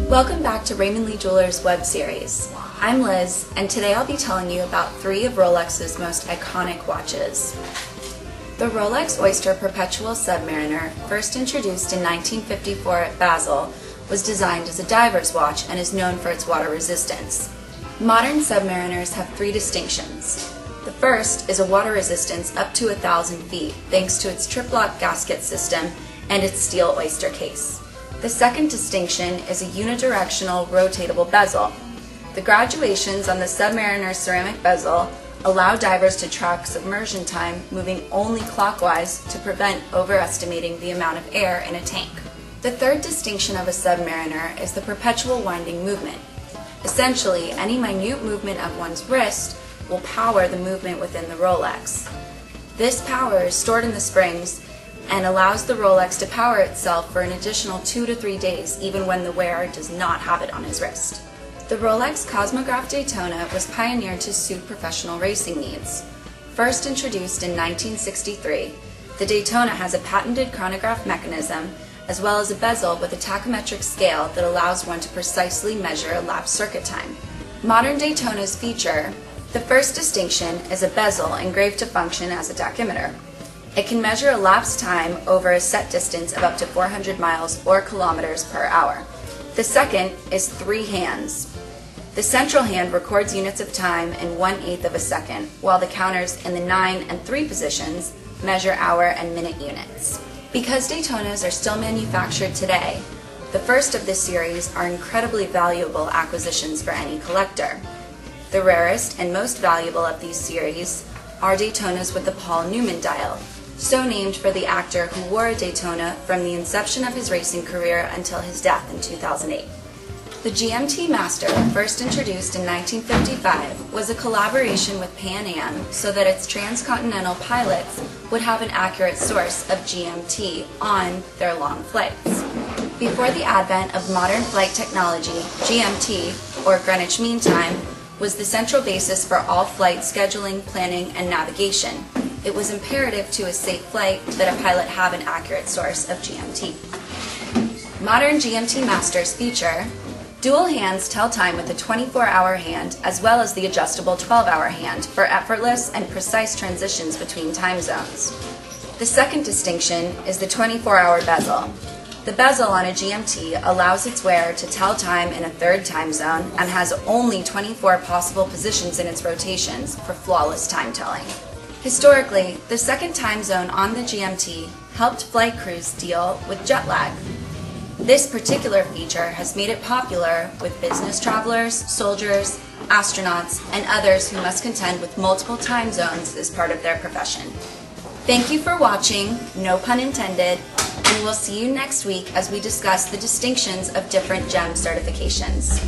Welcome back to Raymond Lee Jewelers web series. I'm Liz, and today I'll be telling you about 3 of Rolex's most iconic watches. The Rolex Oyster Perpetual Submariner, first introduced in 1954 at Basel, was designed as a diver's watch and is known for its water resistance. Modern Submariners have 3 distinctions. The first is a water resistance up to 1,000 feet thanks to its triplock gasket system and its steel Oyster case. The second distinction is a unidirectional rotatable bezel. The graduations on the Submariner ceramic bezel allow divers to track submersion time moving only clockwise to prevent overestimating the amount of air in a tank. The third distinction of a Submariner is the perpetual winding movement. Essentially, any minute movement of one's wrist will power the movement within the Rolex. This power is stored in the springs and allows the Rolex to power itself for an additional 2 to 3 days even when the wearer does not have it on his wrist. The Rolex Graf Daytona was pioneered to suit professional racing needs. First introduced in 1963, the Daytona has a patented chronograph mechanism as well as a bezel with a tachometric scale that allows one to precisely measure a lap circuit time. Modern Daytonas feature the first distinction is a bezel engraved to function as a tachymeter. It can measure a lapse time over a set distance of up to 400 miles or kilometers per hour. The second is 3 hands. The central hand records units of time in 1/8 of a second, while the counters in the 9 and 3 positions measure hour and minute units. Because Daytonas are still manufactured today, the first of this series are incredibly valuable acquisitions for any collector. The rarest and most valuable of these series are Daytonas with the Paul Newman dial, so named for the actor who wore a Daytona from the inception of his racing career until his death in 2008. The Gmt Master, first introduced in 1955, was a collaboration with Pan Am so that its transcontinental pilots would have an accurate source of GMT on their long flights. Before the advent of modern flight technology, GMT, or Greenwich Mean Time, was the central basis for all flight scheduling, planning, and navigation. It was imperative to a safe flight that a pilot have an accurate source of GMT. Modern GMT Masters feature dual hands tell time with a 24-hour hand as well as the adjustable 12-hour hand for effortless and precise transitions between time zones. The second distinction is the 24-hour bezel. The bezel on a GMT allows its wearer to tell time in a 3rd time zone and has only 24 possible positions in its rotations for flawless time telling. Historically, the 2nd time zone on the GMT helped flight crews deal with jet lag. This particular feature has made it popular with business travelers, soldiers, astronauts, and others who must contend with multiple time zones as part of their profession. Thank you for watching, no pun intended, and we'll see you next week as we discuss the distinctions of different GEM certifications.